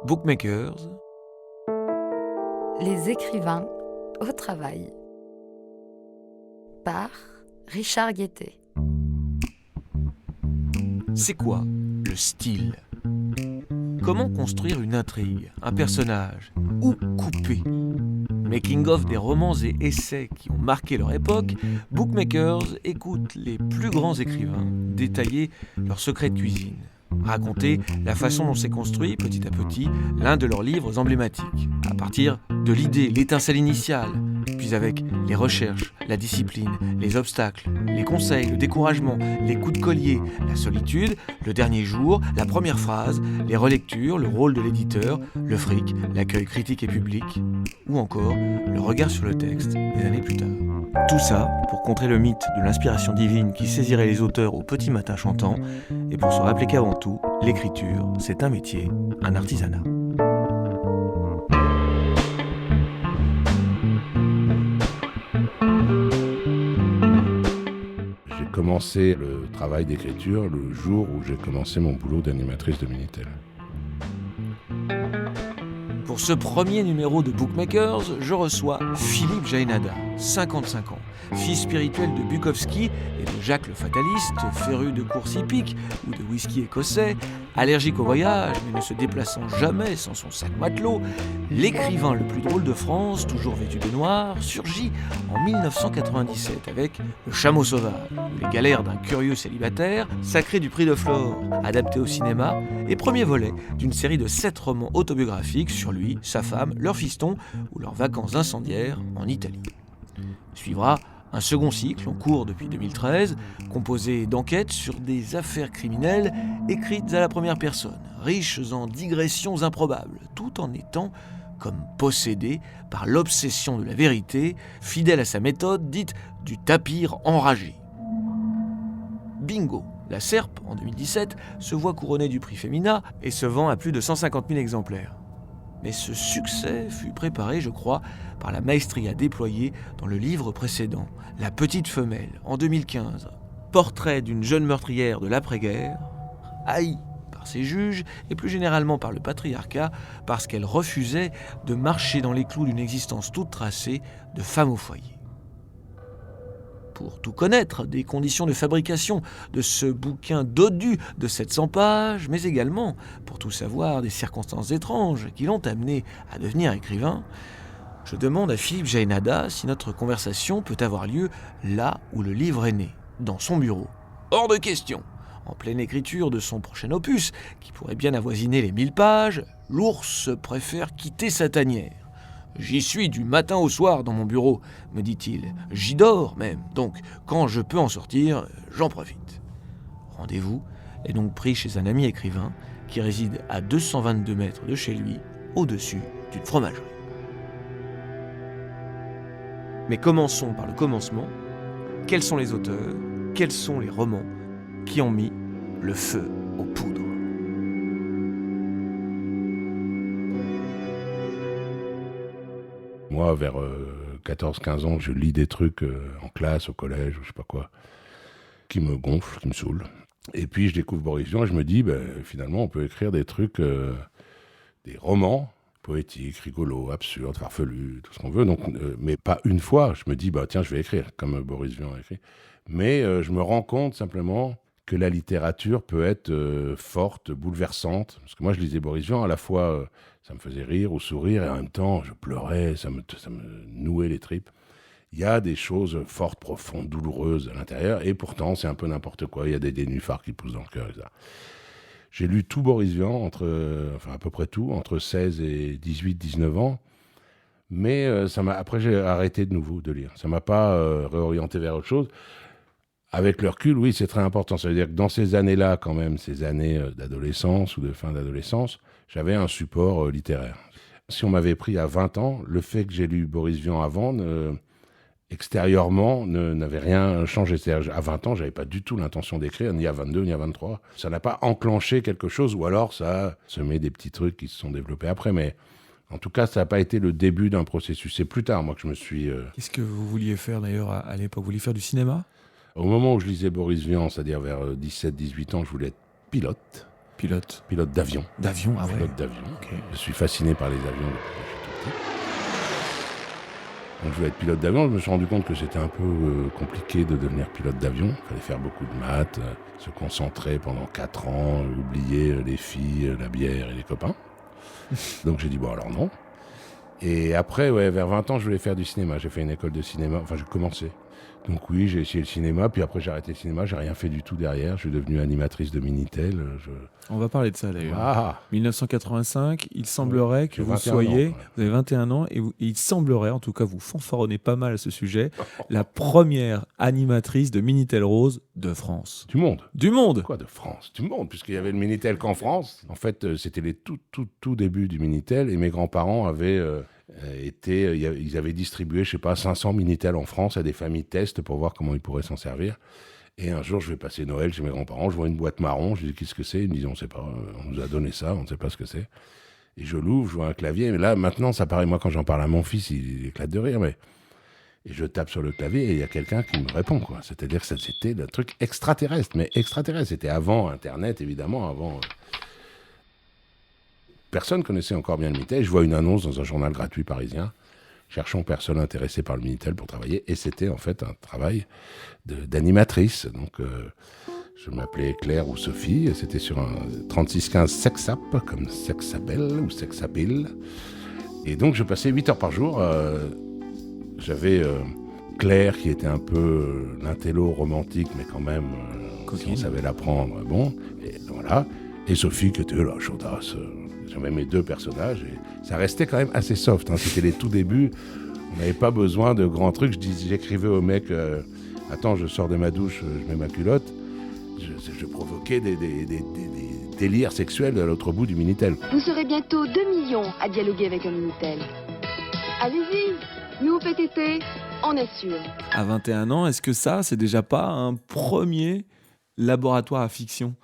Bookmakers. Les écrivains au travail. Par Richard Guettet. C'est quoi le style ? Comment construire une intrigue, un personnage ? Où couper ? Making-of des romans et essais qui ont marqué leur époque, Bookmakers écoute les plus grands écrivains détailler leurs secrets de cuisine, raconter la façon dont s'est construit petit à petit l'un de leurs livres emblématiques, à partir de l'idée, l'étincelle initiale, puis avec les recherches, la discipline, les obstacles, les conseils, le découragement, les coups de collier, la solitude, le dernier jour, la première phrase, les relectures, le rôle de l'éditeur, le fric, l'accueil critique et public, ou encore le regard sur le texte des années plus tard. Tout ça pour contrer le mythe de l'inspiration divine qui saisirait les auteurs au petit matin chantant, et pour se rappeler qu'avant tout, l'écriture, c'est un métier, un artisanat. J'ai commencé le travail d'écriture le jour où j'ai commencé mon boulot d'animatrice de Minitel. Pour ce premier numéro de Bookmakers, je reçois Philippe Jaénada, 55 ans, fils spirituel de Bukowski et de Jacques le Fataliste, féru de courses hippiques ou de whisky écossais, allergique au voyage mais ne se déplaçant jamais sans son sac matelot, l'écrivain le plus drôle de France, toujours vêtu de noir, surgit en 1997 avec Le Chameau sauvage, les galères d'un curieux célibataire, sacré du prix de Flore, adapté au cinéma, et premier volet d'une série de 7 romans autobiographiques sur lui, sa femme, leur fiston ou leurs vacances incendiaires en Italie. Suivra un second cycle en cours depuis 2013, composé d'enquêtes sur des affaires criminelles écrites à la première personne, riches en digressions improbables, tout en étant comme possédé par l'obsession de la vérité, fidèle à sa méthode dite du tapir enragé. Bingo! La Serpe, en 2017, se voit couronnée du prix Femina et se vend à plus de 150 000 exemplaires. Mais ce succès fut préparé, je crois, par la maestria déployée dans le livre précédent, La Petite Femelle, en 2015. Portrait d'une jeune meurtrière de l'après-guerre, haïe par ses juges et plus généralement par le patriarcat, parce qu'elle refusait de marcher dans les clous d'une existence toute tracée de femme au foyer. Pour tout connaître des conditions de fabrication de ce bouquin dodu de 700 pages, mais également pour tout savoir des circonstances étranges qui l'ont amené à devenir écrivain, je demande à Philippe Jaénada si notre conversation peut avoir lieu là où le livre est né, dans son bureau. Hors de question! En pleine écriture de son prochain opus, qui pourrait bien avoisiner les 1000 pages, l'ours préfère quitter sa tanière. J'y suis du matin au soir dans mon bureau, me dit-il. J'y dors même, donc quand je peux en sortir, j'en profite. Rendez-vous est donc pris chez un ami écrivain qui réside à 222 mètres de chez lui, au-dessus d'une fromagerie. Mais commençons par le commencement. Quels sont les auteurs, quels sont les romans qui ont mis le feu aux poudres ? Moi, vers 14-15 ans, je lis des trucs en classe, au collège, ou je sais pas quoi, qui me gonflent, qui me saoulent. Et puis, je découvre Boris Vian et je me dis, finalement, on peut écrire des trucs, des romans poétiques, rigolos, absurdes, farfelus, tout ce qu'on veut. Donc, mais pas une fois. Je me dis, tiens, je vais écrire, comme Boris Vian a écrit. Mais je me rends compte simplement que la littérature peut être forte, bouleversante. Parce que moi, je lisais Boris Vian, à la fois, ça me faisait rire ou sourire, et en même temps, je pleurais, ça me nouait les tripes. Il y a des choses fortes, profondes, douloureuses à l'intérieur, et pourtant, c'est un peu n'importe quoi. Il y a des nénuphars qui poussent dans le cœur, etc. J'ai lu tout Boris Vian, à peu près tout, entre 16 et 18-19 ans. Mais après, j'ai arrêté de nouveau de lire. Ça ne m'a pas réorienté vers autre chose. Avec le recul, oui, c'est très important. Ça veut dire que dans ces années-là, quand même, ces années d'adolescence ou de fin d'adolescence, j'avais un support littéraire. Si on m'avait pris à 20 ans, le fait que j'ai lu Boris Vian avant, extérieurement, n'avait rien changé. C'est-à-dire, à 20 ans, je n'avais pas du tout l'intention d'écrire, ni à 22, ni à 23. Ça n'a pas enclenché quelque chose, ou alors ça a semé des petits trucs qui se sont développés après. Mais en tout cas, ça n'a pas été le début d'un processus. C'est plus tard, moi, que je me suis... Qu'est-ce que vous vouliez faire d'ailleurs à l'époque ? Vous vouliez faire du cinéma ? Au moment où je lisais Boris Vian, c'est-à-dire vers 17-18 ans, je voulais être pilote. Pilote d'avion. d'avion, ah ouais. Pilote d'avion. Ok. Je suis fasciné par les avions depuis que je suis tout petit. Donc je voulais être pilote d'avion. Je me suis rendu compte que c'était un peu compliqué de devenir pilote d'avion. Il fallait faire beaucoup de maths, se concentrer pendant 4 ans, oublier les filles, la bière et les copains. Donc j'ai dit bon alors non. Et après, vers 20 ans, je voulais faire du cinéma. J'ai fait une école de cinéma, enfin j'ai commencé. Donc oui, j'ai essayé le cinéma, puis après j'ai arrêté le cinéma, j'ai rien fait du tout derrière. Je suis devenu animatrice de Minitel. On va parler de ça d'ailleurs. Ah 1985, il semblerait que j'ai vous 21 soyez, ans, ouais. vous avez 21 ans, et il semblerait, en tout cas vous fanfaronnez pas mal à ce sujet, la première animatrice de Minitel Rose de France. Du monde. Du monde. Quoi de France? Du monde, puisqu'il y avait le Minitel qu'en France. En fait, c'était les tout débuts du Minitel, et mes grands-parents avaient ils avaient distribué, je sais pas, 500 Minitel en France à des familles test pour voir comment ils pourraient s'en servir. Et un jour, je vais passer Noël chez mes grands-parents, je vois une boîte marron, je dis qu'est-ce que c'est? Ils me disent on sait pas, on nous a donné ça, on ne sait pas ce que c'est. Et je l'ouvre, je vois un clavier, mais là, maintenant, ça paraît, moi, quand j'en parle à mon fils, il éclate de rire, mais... Et je tape sur le clavier et il y a quelqu'un qui me répond, quoi. C'est-à-dire que c'était un truc extraterrestre, mais extraterrestre. C'était avant Internet, évidemment, avant... Personne connaissait encore bien le Minitel. Je vois une annonce dans un journal gratuit parisien. Cherchons personne intéressée par le Minitel pour travailler. Et c'était en fait un travail d'animatrice. Donc je m'appelais Claire ou Sophie. C'était sur un 3615 Sexap, comme Sexapel ou Sexapil. Et donc je passais 8 heures par jour. J'avais Claire qui était un peu l'intello romantique, mais quand même, si on savait l'apprendre, bon. Et voilà. Et Sophie qui était là, chaudasse. J'avais mes 2 personnages et ça restait quand même assez soft. Hein. C'était les tout débuts. On n'avait pas besoin de grands trucs. J'écrivais au mec attends, je sors de ma douche, je mets ma culotte. Je provoquais des délires sexuels à l'autre bout du Minitel. Vous serez bientôt 2 millions à dialoguer avec un Minitel. Allez-y, nous faites été, on assure. À 21 ans, est-ce que ça, c'est déjà pas un premier laboratoire à fiction ?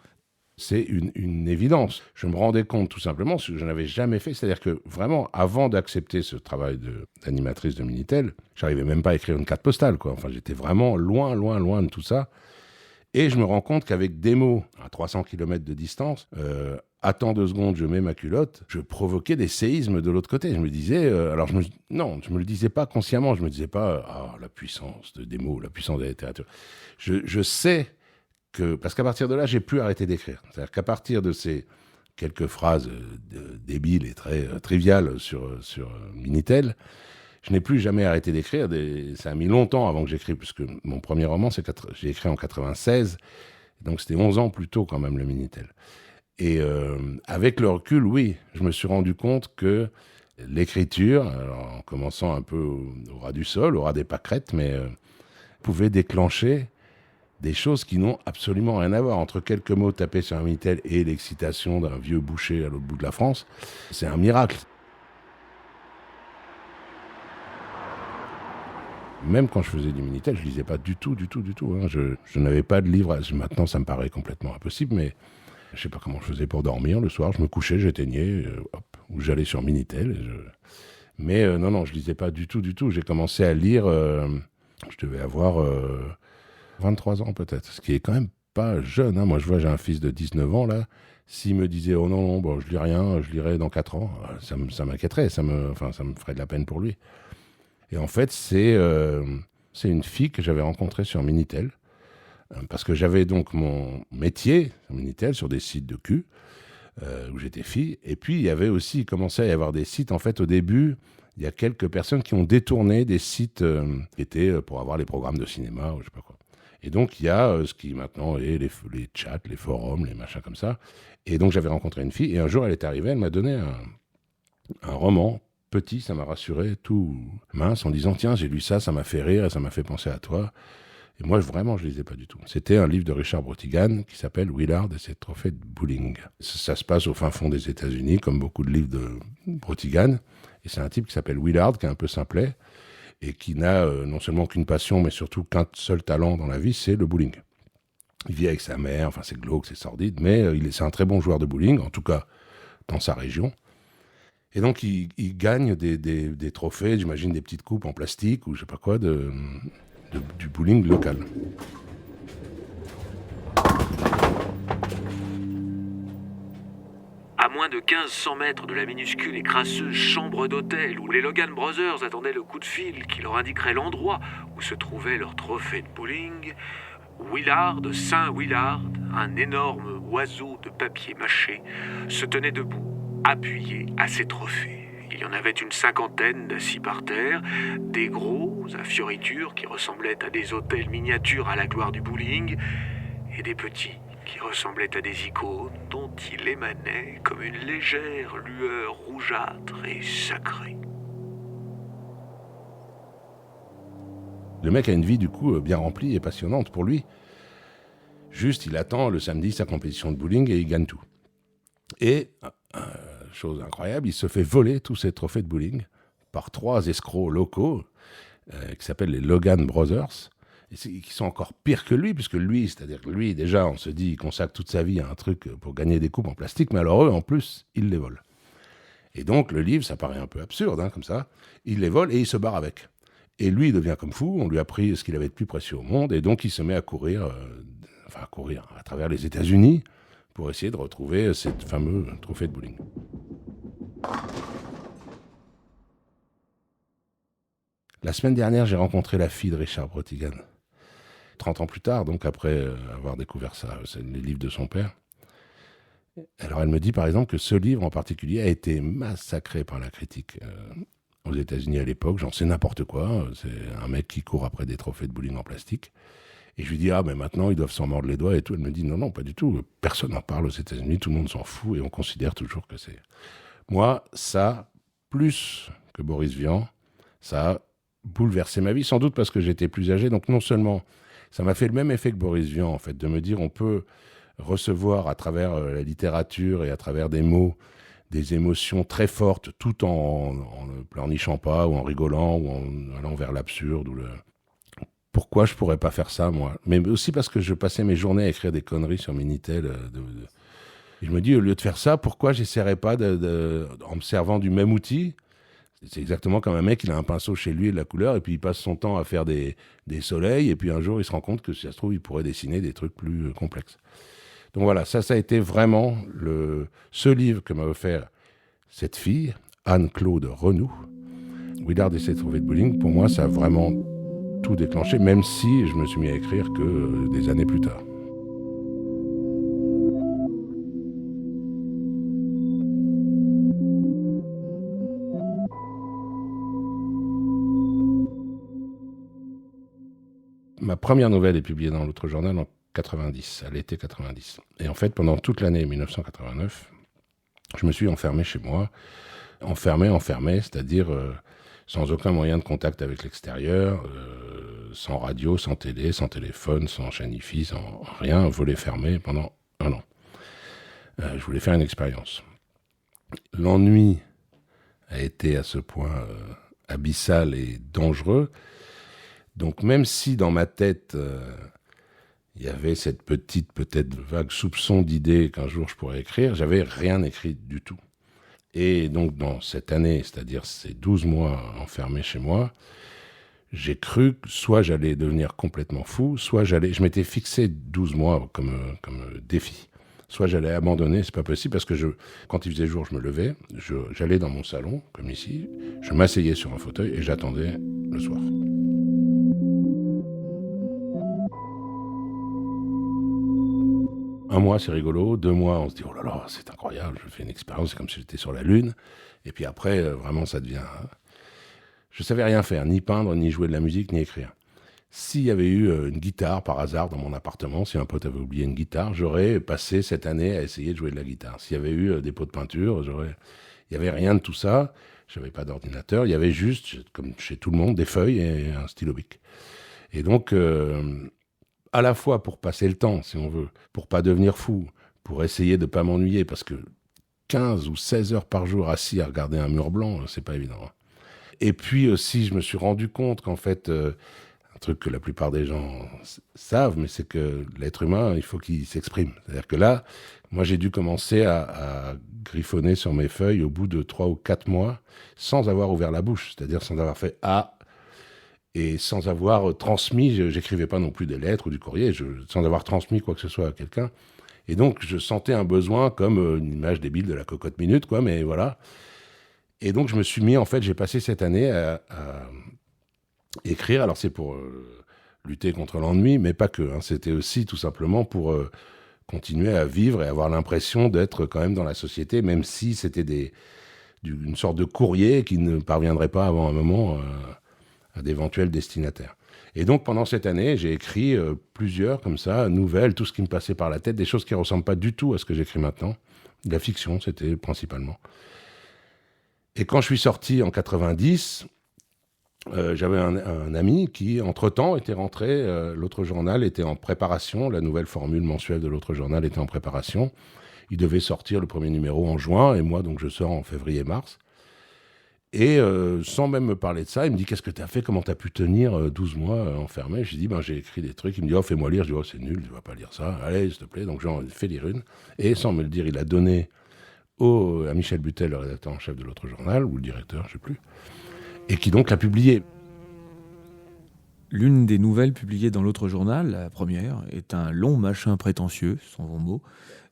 C'est une évidence. Je me rendais compte tout simplement, ce que je n'avais jamais fait. C'est-à-dire que vraiment, avant d'accepter ce travail d'animatrice de Minitel, j'arrivais même pas à écrire une carte postale, quoi. Enfin, j'étais vraiment loin de tout ça. Et je me rends compte qu'avec des mots à 300 km de distance, attends 2 secondes, je mets ma culotte, je provoquais des séismes de l'autre côté. Je me disais, non, je me le disais pas consciemment. Je me disais pas, la puissance des mots, la puissance de la littérature. Je sais parce qu'à partir de là, j'ai plus arrêté d'écrire. C'est-à-dire qu'à partir de ces quelques phrases débiles et très triviales sur Minitel, je n'ai plus jamais arrêté d'écrire. Ça a mis longtemps avant que j'écrive, puisque mon premier roman, j'ai écrit en 96, donc c'était 11 ans plus tôt quand même, le Minitel. Et avec le recul, oui, je me suis rendu compte que l'écriture, alors, en commençant un peu au ras du sol, au ras des pâquerettes, mais pouvait déclencher des choses qui n'ont absolument rien à voir. Entre quelques mots tapés sur un Minitel et l'excitation d'un vieux boucher à l'autre bout de la France, c'est un miracle. Même quand je faisais du Minitel, je lisais pas du tout. Hein. Je n'avais pas de livre. Maintenant, ça me paraît complètement impossible, mais je sais pas comment je faisais pour dormir. Le soir, je me couchais, j'éteignais, ou j'allais sur Minitel. Mais non, je lisais pas du tout. J'ai commencé à lire, je devais avoir 23 ans peut-être, ce qui est quand même pas jeune. Hein. Moi, je vois, j'ai un fils de 19 ans, là. S'il me disait, oh non, bon, je lis rien, je lirai dans 4 ans, ça m'inquiéterait, ça me ferait de la peine pour lui. Et en fait, c'est une fille que j'avais rencontrée sur Minitel, parce que j'avais donc mon métier sur Minitel, sur des sites de cul, où j'étais fille. Et puis, il commençait à y avoir des sites, en fait, au début, il y a quelques personnes qui ont détourné des sites qui étaient pour avoir les programmes de cinéma, ou je sais pas quoi. Et donc, il y a ce qui maintenant est les chats, les forums, les machins comme ça. Et donc, j'avais rencontré une fille, et un jour, elle est arrivée, elle m'a donné un roman petit, ça m'a rassuré, tout mince, en disant « Tiens, j'ai lu ça, ça m'a fait rire, et ça m'a fait penser à toi. » Et moi, vraiment, je ne lisais pas du tout. C'était un livre de Richard Brotigan qui s'appelle « Willard et ses trophées de bowling ». Ça se passe au fin fond des États-Unis, comme beaucoup de livres de Brotigan. Et c'est un type qui s'appelle Willard, qui est un peu simplet, et qui n'a non seulement qu'une passion, mais surtout qu'un seul talent dans la vie, c'est le bowling. Il vit avec sa mère, enfin c'est glauque, c'est sordide, mais c'est un très bon joueur de bowling, en tout cas dans sa région. Et donc il gagne des trophées, j'imagine des petites coupes en plastique ou je sais pas quoi, du bowling local. moins de 1500 mètres de la minuscule et crasseuse chambre d'hôtel où les Logan Brothers attendaient le coup de fil qui leur indiquerait l'endroit où se trouvait leur trophée de bowling, Willard, Saint Willard, un énorme oiseau de papier mâché, se tenait debout, appuyé à ses trophées. Il y en avait une 50aine assis par terre, des gros à fioritures qui ressemblaient à des hôtels miniatures à la gloire du bowling, et des petits qui ressemblaient à des icônes dont il émanait comme une légère lueur rougeâtre et sacrée. Le mec a une vie du coup bien remplie et passionnante pour lui. Juste, il attend le samedi sa compétition de bowling et il gagne tout. Et, chose incroyable, il se fait voler tous ses trophées de bowling par 3 escrocs locaux qui s'appellent les Logan Brothers, et qui sont encore pires que lui, puisque lui, c'est-à-dire que lui, déjà, on se dit, il consacre toute sa vie à un truc pour gagner des coupes en plastique, mais alors eux, en plus, ils les volent. Et donc, le livre, ça paraît un peu absurde, comme ça, il les vole et il se barre avec. Et lui, il devient comme fou, on lui a pris ce qu'il avait de plus précieux au monde, et donc il se met à courir à travers les États-Unis pour essayer de retrouver ces fameux trophées de bowling. La semaine dernière, j'ai rencontré la fille de Richard Brautigan. 30 ans plus tard, donc après avoir découvert ça, c'est les livres de son père. Alors elle me dit par exemple que ce livre en particulier a été massacré par la critique aux États-Unis à l'époque. J'en sais n'importe quoi, c'est un mec qui court après des trophées de bowling en plastique. Et je lui dis, mais maintenant ils doivent s'en mordre les doigts et tout. Elle me dit, non, pas du tout, personne n'en parle aux États-Unis, tout le monde s'en fout et on considère toujours que c'est... Moi, ça, plus que Boris Vian, ça a bouleversé ma vie, sans doute parce que j'étais plus âgé, donc non seulement... Ça m'a fait le même effet que Boris Vian, en fait, de me dire on peut recevoir à travers la littérature et à travers des mots des émotions très fortes, tout en ne pleurnichant pas, ou en rigolant, ou en allant vers l'absurde. Pourquoi je pourrais pas faire ça, moi ? Mais aussi parce que je passais mes journées à écrire des conneries sur Minitel. Et je me dis, au lieu de faire ça, pourquoi j'essaierais pas, en me servant du même outil ? C'est exactement comme un mec, il a un pinceau chez lui et de la couleur, et puis il passe son temps à faire des soleils, et puis un jour il se rend compte que si ça se trouve, il pourrait dessiner des trucs plus complexes. Donc voilà, ça a été vraiment ce livre que m'a offert cette fille, Anne-Claude Renoux. Willard essaie de trouver de bowling, pour moi ça a vraiment tout déclenché, même si je me suis mis à écrire que des années plus tard. Ma première nouvelle est publiée dans l'autre journal en 90, à l'été 90. Et en fait, pendant toute l'année 1989, je me suis enfermé chez moi. Enfermé, c'est-à-dire sans aucun moyen de contact avec l'extérieur, sans radio, sans télé, sans téléphone, sans chaîne IFI, sans rien, volet fermé pendant 1 an. Je voulais faire une expérience. L'ennui a été à ce point abyssal et dangereux. Donc même si dans ma tête, il y avait cette petite, peut-être vague soupçon d'idée qu'un jour je pourrais écrire, j'avais rien écrit du tout. Et donc dans cette année, c'est-à-dire ces 12 mois enfermés chez moi, j'ai cru que soit j'allais devenir complètement fou, soit je m'étais fixé 12 mois comme défi. Soit j'allais abandonner, c'est pas possible, parce que quand il faisait jour, je me levais, j'allais dans mon salon, comme ici, je m'asseyais sur un fauteuil et j'attendais le soir. Un mois, c'est rigolo. 2 mois, on se dit, oh là là, c'est incroyable, je fais une expérience, c'est comme si j'étais sur la Lune. Et puis après, vraiment, ça devient... Je savais rien faire, ni peindre, ni jouer de la musique, ni écrire. S'il y avait eu une guitare, par hasard, dans mon appartement, si un pote avait oublié une guitare, j'aurais passé cette année à essayer de jouer de la guitare. S'il y avait eu des pots de peinture, il n'y avait rien de tout ça. Je n'avais pas d'ordinateur. Il y avait juste, comme chez tout le monde, des feuilles et un stylo bic. Et donc... à la fois pour passer le temps, si on veut, pour pas devenir fou, pour essayer de pas m'ennuyer, parce que 15 ou 16 heures par jour assis à regarder un mur blanc, c'est pas évident. Et puis aussi, je me suis rendu compte qu'en fait, un truc que la plupart des gens savent, mais c'est que l'être humain, il faut qu'il s'exprime. C'est-à-dire que là, moi, j'ai dû commencer à griffonner sur mes feuilles au bout de 3 ou 4 mois, sans avoir ouvert la bouche, c'est-à-dire sans avoir fait « Ah ». Et sans avoir transmis, j'écrivais pas non plus des lettres ou du courrier, sans avoir transmis quoi que ce soit à quelqu'un. Et donc, je sentais un besoin comme une image débile de la cocotte minute, quoi, mais voilà. Et donc, je me suis mis, en fait, j'ai passé cette année à écrire. Alors, c'est pour lutter contre l'ennui, mais pas que. C'était aussi tout simplement pour continuer à vivre et avoir l'impression d'être quand même dans la société, même si c'était une sorte de courrier qui ne parviendrait pas avant un moment à d'éventuels destinataires. Et donc, pendant cette année, j'ai écrit plusieurs, comme ça, nouvelles, tout ce qui me passait par la tête, des choses qui ne ressemblent pas du tout à ce que j'écris maintenant. De la fiction, c'était principalement. Et quand je suis sorti en 90, j'avais un ami qui, entre-temps, était rentré. L'autre journal était en préparation. La nouvelle formule mensuelle de l'autre journal était en préparation. Il devait sortir le premier numéro en juin, et moi, donc, je sors en février-mars. Et sans même me parler de ça, il me dit « Qu'est-ce que tu as fait ? Comment tu as pu tenir 12 mois enfermé ?» Je lui dis « J'ai écrit des trucs. » Il me dit « Fais-moi lire. » Je dis « C'est nul, tu ne vas pas lire ça. Allez, s'il te plaît. » Donc j'en ai fait lire une. Et sans me le dire, il a donné à Michel Butel, le rédacteur en chef de l'autre journal, ou le directeur, je ne sais plus, et qui donc l'a publié. L'une des nouvelles publiées dans l'autre journal, la première, est un long machin prétentieux, sans vos mots,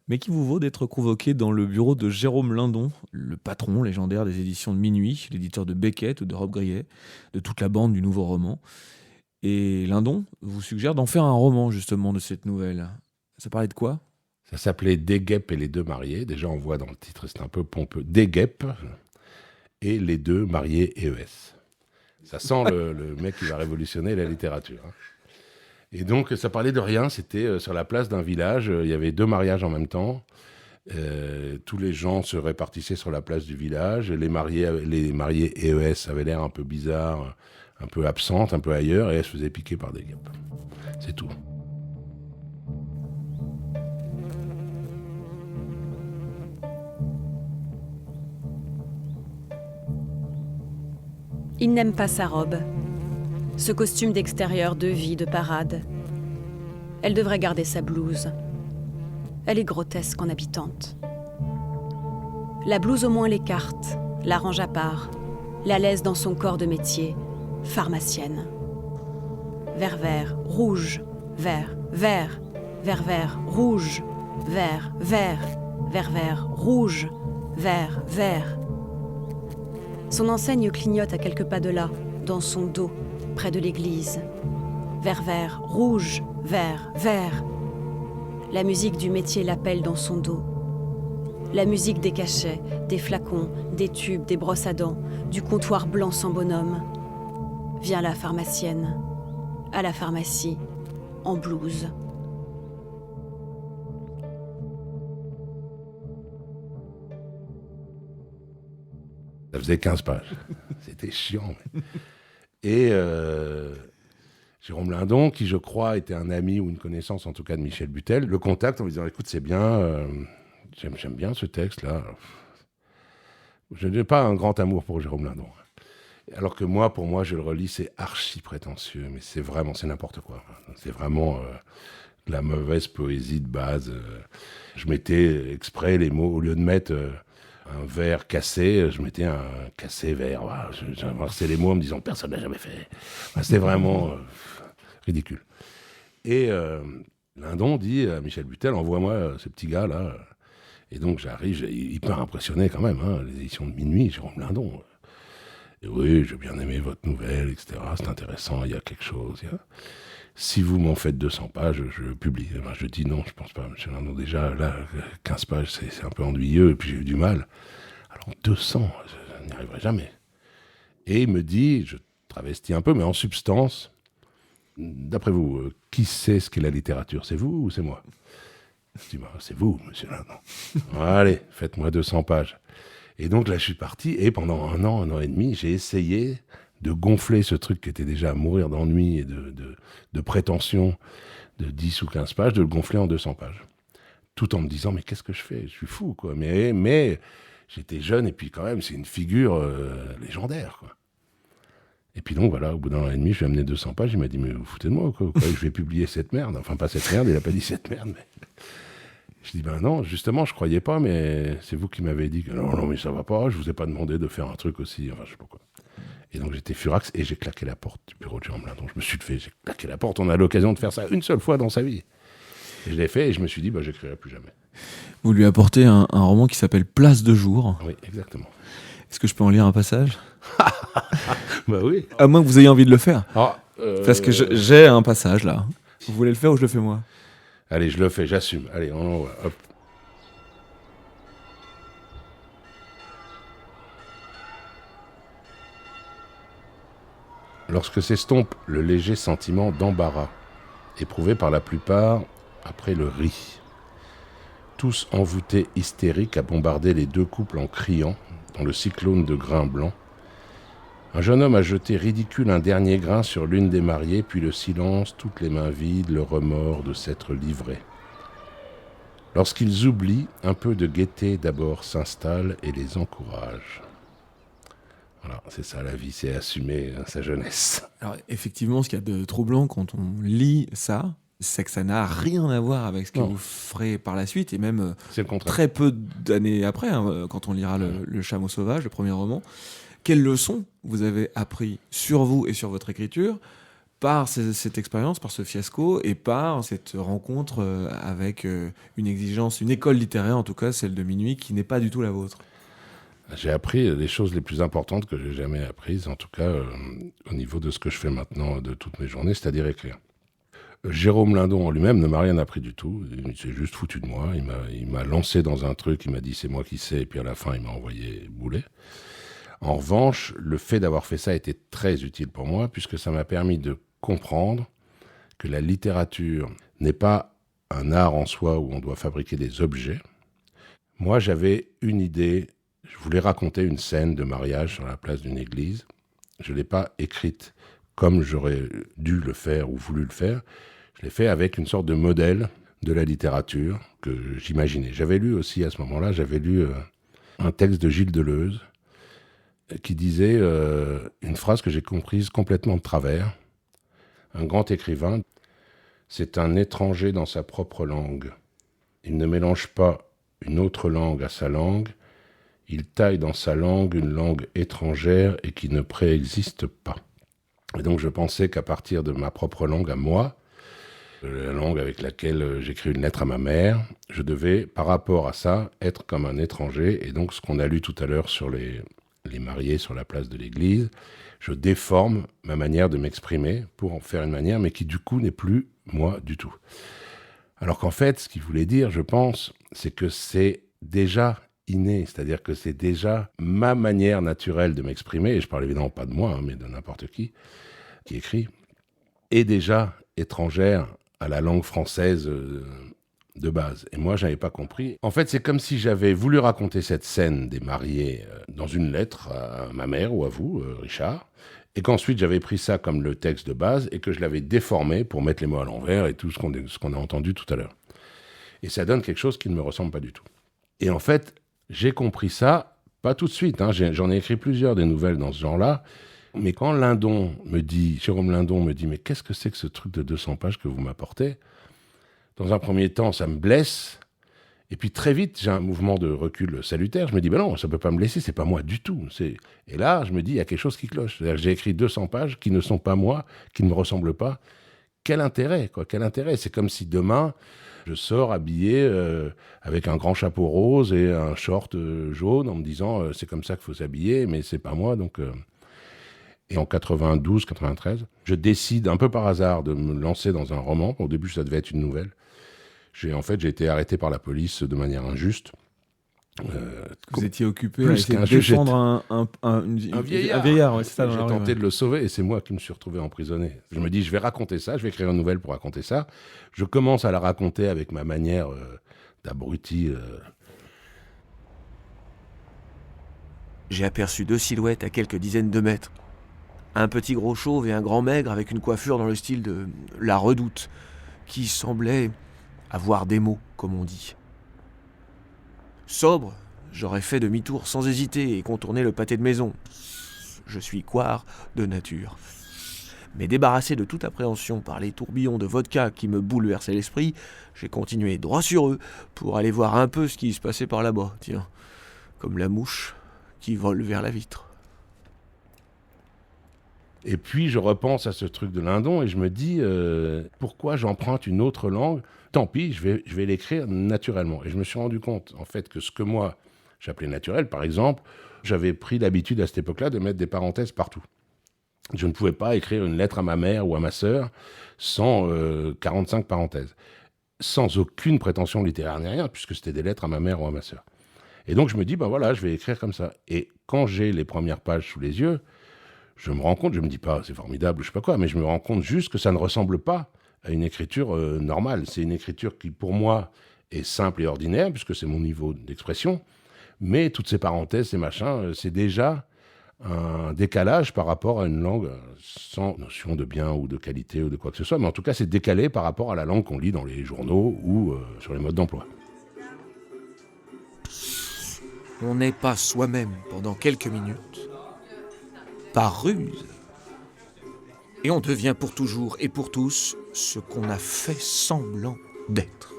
mais qui vous vaut d'être convoqué dans le bureau de Jérôme Lindon, le patron légendaire des éditions de Minuit, l'éditeur de Beckett ou de Rob Grillet, de toute la bande du nouveau roman. Et Lindon vous suggère d'en faire un roman, justement, de cette nouvelle. Ça parlait de quoi ? Ça s'appelait « Des guêpes et les deux mariés ». Déjà, on voit dans le titre, c'est un peu pompeux. « Des guêpes et les deux mariés ES ». Ça sent le mec qui va révolutionner la littérature. Et donc, ça parlait de rien. C'était sur la place d'un village. Il y avait 2 mariages en même temps. Tous les gens se répartissaient sur la place du village. Les mariés ES avaient l'air un peu bizarres, un peu absentes, un peu ailleurs. Et elles se faisaient piquer par des guêpes. C'est tout. Il n'aime pas sa robe, ce costume d'extérieur, de vie, de parade. Elle devrait garder sa blouse. Elle est grotesque en habitante. La blouse au moins l'écarte, la range à part, la laisse dans son corps de métier, pharmacienne. Vert, rouge, vert, vert, rouge, vert, rouge, vert. Son enseigne clignote à quelques pas de là, dans son dos, près de l'église. Vert, rouge, vert. La musique du métier l'appelle dans son dos. La musique des cachets, des flacons, des tubes, des brosses à dents, du comptoir blanc sans bonhomme. Vient la pharmacienne, à la pharmacie, en blouse. Ça faisait 15 pages. C'était chiant. Mais... Et Jérôme Lindon, qui je crois était un ami ou une connaissance en tout cas de Michel Butel, le contacte en lui disant « Écoute, c'est bien, j'aime bien ce texte-là. » Je n'ai pas un grand amour pour Jérôme Lindon. Alors que moi, pour moi, je le relis, c'est archi prétentieux, mais c'est n'importe quoi. C'est vraiment de la mauvaise poésie de base. Je mettais exprès les mots, au lieu de mettre... un verre cassé, je mettais un cassé verre. Voilà, j'inversais les mots en me disant personne n'a jamais fait. Enfin, c'était vraiment ridicule. Et Lindon dit à Michel Butel, envoie-moi ce petit gars là. Et donc j'arrive, hyper impressionné quand même, les éditions de Minuit, Jérôme Lindon. Et oui, j'ai bien aimé votre nouvelle, etc. C'est intéressant, il y a quelque chose. Si vous m'en faites 200 pages, je publie. Enfin, je dis non, je pense pas. Monsieur Lindon, déjà, là, 15 pages, c'est un peu ennuyeux, et puis j'ai eu du mal. Alors 200, je n'y arriverai jamais. Et il me dit, je travestis un peu, mais en substance, d'après vous, qui sait ce qu'est la littérature ? C'est vous ou c'est moi ? Je dis, c'est vous, monsieur Lindon. Allez, faites-moi 200 pages. Et donc là, je suis parti, et pendant un an et demi, j'ai essayé de gonfler ce truc qui était déjà à mourir d'ennui et de prétention de 10 ou 15 pages, de le gonfler en 200 pages. Tout en me disant, mais qu'est-ce que je fais ? Je suis fou, quoi. Mais j'étais jeune, et puis quand même, c'est une figure légendaire, quoi. Et puis donc, voilà, au bout d'un an et demi, je lui ai amené 200 pages, il m'a dit, mais vous foutez de moi, quoi, je vais publier cette merde. Enfin, pas cette merde, il n'a pas dit cette merde, mais... Je dis, ben non, justement, je croyais pas, mais c'est vous qui m'avez dit que non, mais ça va pas, je vous ai pas demandé de faire un truc aussi, enfin, je sais pas quoi. Et donc j'étais furax et j'ai claqué la porte du bureau de Jérôme Lindon. Je me suis levé, j'ai claqué la porte. On a l'occasion de faire ça une seule fois dans sa vie. Et je l'ai fait et je me suis dit, j'écrirai plus jamais. Vous lui apportez un roman qui s'appelle Place de jour. Oui, exactement. Est-ce que je peux en lire un passage? Bah oui. À moins que vous ayez envie de le faire. Parce que J'ai... j'ai un passage là. Vous voulez le faire ou je le fais moi? Allez, je le fais, j'assume. Allez, on envoie. Hop. Lorsque s'estompe le léger sentiment d'embarras, éprouvé par la plupart après le riz, tous envoûtés hystériques à bombarder les deux couples en criant, dans le cyclone de grains blancs, un jeune homme a jeté ridicule un dernier grain sur l'une des mariées, puis le silence, toutes les mains vides, le remords de s'être livrés. Lorsqu'ils oublient, un peu de gaieté d'abord s'installe et les encourage. Voilà, c'est ça la vie, c'est assumer sa jeunesse. Alors effectivement, ce qu'il y a de troublant quand on lit ça, c'est que ça n'a rien à voir avec ce que Non. vous ferez par la suite, et même C'est le contraire. très peu d'années après, quand on lira le Chameau sauvage, le premier roman. Quelles leçons vous avez appris sur vous et sur votre écriture par cette expérience, par ce fiasco, et par cette rencontre avec une exigence, une école littéraire, en tout cas celle de Minuit, qui n'est pas du tout la vôtre? J'ai appris les choses les plus importantes que j'ai jamais apprises, en tout cas au niveau de ce que je fais maintenant de toutes mes journées, c'est-à-dire écrire. Jérôme Lindon en lui-même ne m'a rien appris du tout, il s'est juste foutu de moi, il m'a lancé dans un truc, il m'a dit c'est moi qui sais, et puis à la fin il m'a envoyé bouler. En revanche, le fait d'avoir fait ça était très utile pour moi, puisque ça m'a permis de comprendre que la littérature n'est pas un art en soi où on doit fabriquer des objets. Moi, j'avais une idée, je voulais raconter une scène de mariage sur la place d'une église. Je ne l'ai pas écrite comme j'aurais dû le faire ou voulu le faire. Je l'ai fait avec une sorte de modèle de la littérature que j'imaginais. J'avais lu aussi à ce moment-là, un texte de Gilles Deleuze qui disait une phrase que j'ai comprise complètement de travers. Un grand écrivain, c'est un étranger dans sa propre langue. Il ne mélange pas une autre langue à sa langue, il taille dans sa langue une langue étrangère et qui ne préexiste pas. Et donc je pensais qu'à partir de ma propre langue à moi, la langue avec laquelle j'écris une lettre à ma mère, je devais, par rapport à ça, être comme un étranger. Et donc ce qu'on a lu tout à l'heure sur les mariés sur la place de l'église, je déforme ma manière de m'exprimer pour en faire une manière, mais qui du coup n'est plus moi du tout. Alors qu'en fait, ce qu'il voulait dire, je pense, c'est que c'est déjà inné, c'est-à-dire que c'est déjà ma manière naturelle de m'exprimer, et je parle évidemment pas de moi, mais de n'importe qui écrit, est déjà étrangère à la langue française de base. Et moi, je n'avais pas compris. En fait, c'est comme si j'avais voulu raconter cette scène des mariés dans une lettre à ma mère ou à vous, Richard, et qu'ensuite j'avais pris ça comme le texte de base et que je l'avais déformé pour mettre les mots à l'envers et tout ce qu'on a entendu tout à l'heure. Et ça donne quelque chose qui ne me ressemble pas du tout. Et en fait, j'ai compris ça, pas tout de suite, j'en ai écrit plusieurs des nouvelles dans ce genre-là, mais quand Jérôme Lindon me dit « Mais qu'est-ce que c'est que ce truc de 200 pages que vous m'apportez ?» Dans un premier temps, ça me blesse. Et puis très vite, j'ai un mouvement de recul salutaire. Je me dis, non, ça ne peut pas me blesser, c'est pas moi du tout. Et là, je me dis, il y a quelque chose qui cloche. C'est-à-dire que j'ai écrit 200 pages qui ne sont pas moi, qui ne me ressemblent pas. Quel intérêt, quoi, quel intérêt. C'est comme si demain, je sors habillé avec un grand chapeau rose et un short jaune en me disant, c'est comme ça qu'il faut s'habiller, mais c'est pas moi, donc... Et en 92, 93, je décide un peu par hasard de me lancer dans un roman. Au début, ça devait être une nouvelle. J'ai été arrêté par la police de manière injuste. Vous étiez occupé plus à essayer qu'un de juge, défendre un vieillard, ouais, c'est ça. J'ai tenté de le sauver et c'est moi qui me suis retrouvé emprisonné. Je me dis, je vais raconter ça, je vais écrire une nouvelle pour raconter ça. Je commence à la raconter avec ma manière d'abruti. J'ai aperçu deux silhouettes à quelques dizaines de mètres. Un petit gros chauve et un grand maigre avec une coiffure dans le style de La Redoute, qui semblait avoir des mots, comme on dit. Sobre, j'aurais fait demi-tour sans hésiter et contourné le pâté de maison. Je suis couard de nature. Mais débarrassé de toute appréhension par les tourbillons de vodka qui me bouleversaient l'esprit, j'ai continué droit sur eux pour aller voir un peu ce qui se passait par là-bas, tiens, comme la mouche qui vole vers la vitre. Et puis, je repense à ce truc de Lindon et je me dis, pourquoi j'emprunte une autre langue ? Tant pis, je vais l'écrire naturellement. Et je me suis rendu compte, en fait, que ce que moi, j'appelais naturel, par exemple, j'avais pris l'habitude à cette époque-là de mettre des parenthèses partout. Je ne pouvais pas écrire une lettre à ma mère ou à ma sœur sans 45 parenthèses, sans aucune prétention littéraire ni rien, puisque c'était des lettres à ma mère ou à ma sœur. Et donc, je me dis, ben voilà, je vais écrire comme ça. Et quand j'ai les premières pages sous les yeux, je me rends compte, je me dis pas, c'est formidable, je sais pas quoi, mais je me rends compte juste que ça ne ressemble pas à une écriture normale. C'est une écriture qui, pour moi, est simple et ordinaire, puisque c'est mon niveau d'expression, mais toutes ces parenthèses, ces machins, c'est déjà un décalage par rapport à une langue sans notion de bien ou de qualité ou de quoi que ce soit, mais en tout cas, c'est décalé par rapport à la langue qu'on lit dans les journaux ou sur les modes d'emploi. On n'est pas soi-même pendant quelques minutes, par ruse. Et on devient pour toujours et pour tous ce qu'on a fait semblant d'être.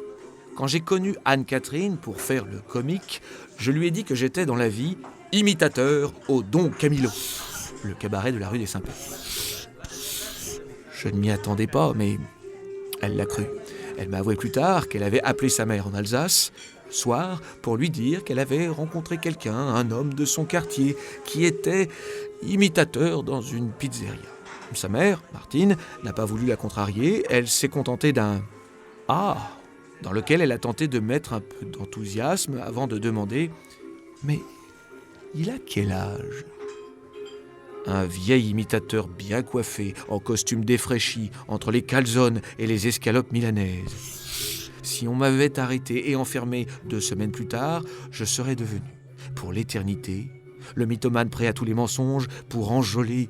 Quand j'ai connu Anne-Catherine pour faire le comique, je lui ai dit que j'étais dans la vie imitateur au Don Camillo, le cabaret de la rue des Saints-Pères. Je ne m'y attendais pas, mais elle l'a cru. Elle m'a avoué plus tard qu'elle avait appelé sa mère en Alsace, soir, pour lui dire qu'elle avait rencontré quelqu'un, un homme de son quartier, qui était imitateur dans une pizzeria. Sa mère, Martine, n'a pas voulu la contrarier, elle s'est contentée d'un « Ah !» dans lequel elle a tenté de mettre un peu d'enthousiasme avant de demander « Mais il a quel âge ?» Un vieil imitateur bien coiffé, en costume défraîchi, entre les calzones et les escalopes milanaises. Si on m'avait arrêté et enfermé 2 semaines plus tard, je serais devenu, pour l'éternité, le mythomane prêt à tous les mensonges pour enjôler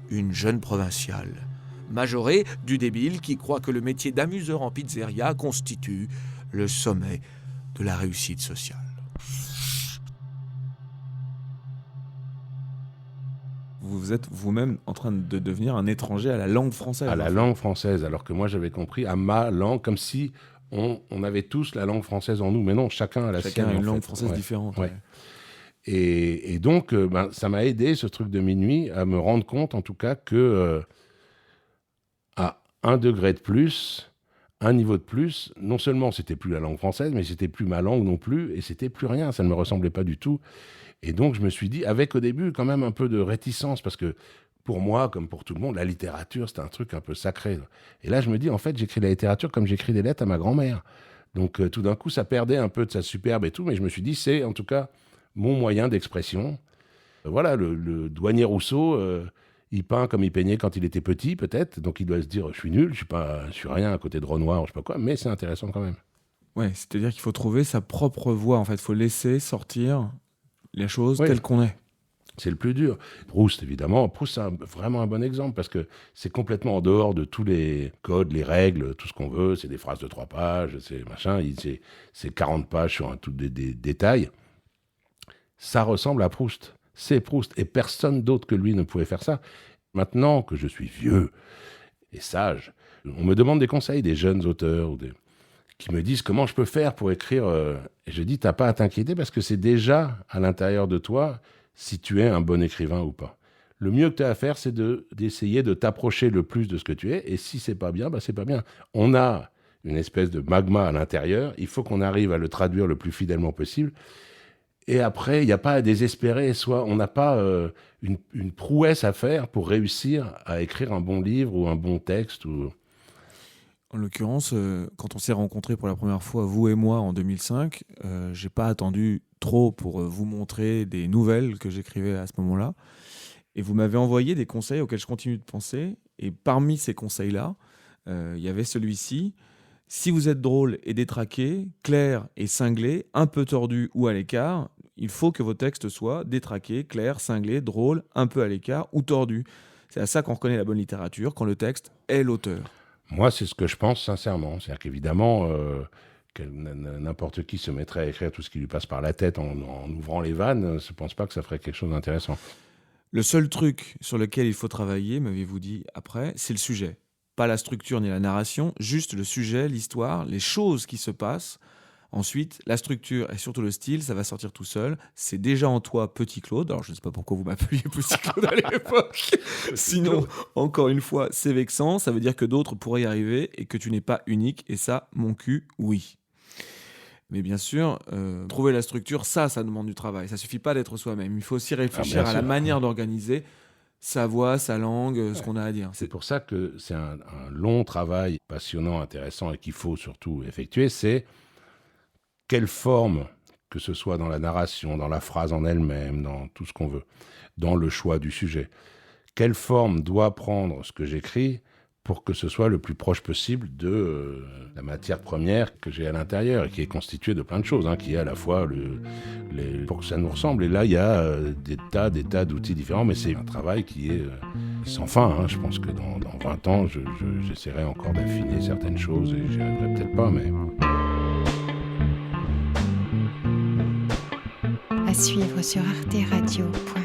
une jeune provinciale, majorée du débile qui croit que le métier d'amuseur en pizzeria constitue le sommet de la réussite sociale. Vous êtes vous-même en train de devenir un étranger à la langue française. À la langue française, alors que moi j'avais compris à ma langue, comme si on avait tous la langue française en nous. Mais non, chacun a la sienne. Chacun a une en langue fait. française différente. Ouais. Et donc, ça m'a aidé, ce truc de minuit, à me rendre compte, en tout cas, que à 1 degré de plus, un niveau de plus, non seulement c'était plus la langue française, mais c'était plus ma langue non plus, et c'était plus rien, ça ne me ressemblait pas du tout. Et donc, je me suis dit, avec au début quand même un peu de réticence, parce que pour moi, comme pour tout le monde, la littérature, c'était un truc un peu sacré. Et là, je me dis, en fait, j'écris la littérature comme j'écris des lettres à ma grand-mère. Donc, tout d'un coup, ça perdait un peu de sa superbe et tout, mais je me suis dit, c'est en tout cas mon moyen d'expression. Voilà, le douanier Rousseau, il peint comme il peignait quand il était petit, peut-être. Donc, il doit se dire, je suis nul, je suis rien à côté de Renoir, je sais pas quoi, mais c'est intéressant quand même. Ouais, c'est-à-dire qu'il faut trouver sa propre voix. En fait, il faut laisser sortir les choses telles qu'on est. C'est le plus dur. Proust, évidemment. Proust, c'est vraiment un bon exemple parce que c'est complètement en dehors de tous les codes, les règles, tout ce qu'on veut. C'est des phrases de 3 pages, c'est machin. C'est 40 pages sur tout des détails. Ça ressemble à Proust. C'est Proust. Et personne d'autre que lui ne pouvait faire ça. Maintenant que je suis vieux et sage, on me demande des conseils des jeunes auteurs qui me disent comment je peux faire pour écrire. Et je dis, t'as pas à t'inquiéter parce que c'est déjà à l'intérieur de toi si tu es un bon écrivain ou pas. Le mieux que tu as à faire, c'est d'essayer de t'approcher le plus de ce que tu es. Et si c'est pas bien, c'est pas bien. On a une espèce de magma à l'intérieur. Il faut qu'on arrive à le traduire le plus fidèlement possible. Et après, il n'y a pas à désespérer. Soit on n'a pas une prouesse à faire pour réussir à écrire un bon livre ou un bon texte. En l'occurrence, quand on s'est rencontrés pour la première fois, vous et moi, en 2005, j'ai pas attendu trop pour vous montrer des nouvelles que j'écrivais à ce moment-là. Et vous m'avez envoyé des conseils auxquels je continue de penser. Et parmi ces conseils-là, il y avait celui-ci. Si vous êtes drôle et détraqué, clair et cinglé, un peu tordu ou à l'écart, il faut que vos textes soient détraqués, clairs, cinglés, drôles, un peu à l'écart ou tordus. C'est à ça qu'on reconnaît la bonne littérature, quand le texte est l'auteur. Moi, c'est ce que je pense sincèrement. C'est-à-dire qu'évidemment, n'importe qui se mettrait à écrire tout ce qui lui passe par la tête en ouvrant les vannes, je ne pense pas que ça ferait quelque chose d'intéressant. Le seul truc sur lequel il faut travailler, m'avez-vous dit après, c'est le sujet. Pas la structure ni la narration, juste le sujet, l'histoire, les choses qui se passent, Ensuite, la structure et surtout le style, ça va sortir tout seul. C'est déjà en toi, petit Claude. Alors, je ne sais pas pourquoi vous m'appeliez petit Claude à l'époque. Sinon, encore une fois, c'est vexant. Ça veut dire que d'autres pourraient y arriver et que tu n'es pas unique. Et ça, mon cul, oui. Mais bien sûr, trouver la structure, ça demande du travail. Ça suffit pas d'être soi-même. Il faut aussi réfléchir à la manière d'organiser sa voix, sa langue, ce qu'on a à dire. C'est pour ça que c'est un long travail passionnant, intéressant et qu'il faut surtout effectuer. C'est quelle forme, que ce soit dans la narration, dans la phrase en elle-même, dans tout ce qu'on veut, dans le choix du sujet, quelle forme doit prendre ce que j'écris pour que ce soit le plus proche possible de la matière première que j'ai à l'intérieur et qui est constituée de plein de choses, qui est à la fois pour que ça nous ressemble. Et là, il y a des tas d'outils différents, mais c'est un travail qui est sans fin. Je pense que dans 20 ans, j'essaierai encore d'affiner certaines choses et j'y arriverai peut-être pas, mais... À suivre sur arteradio.com.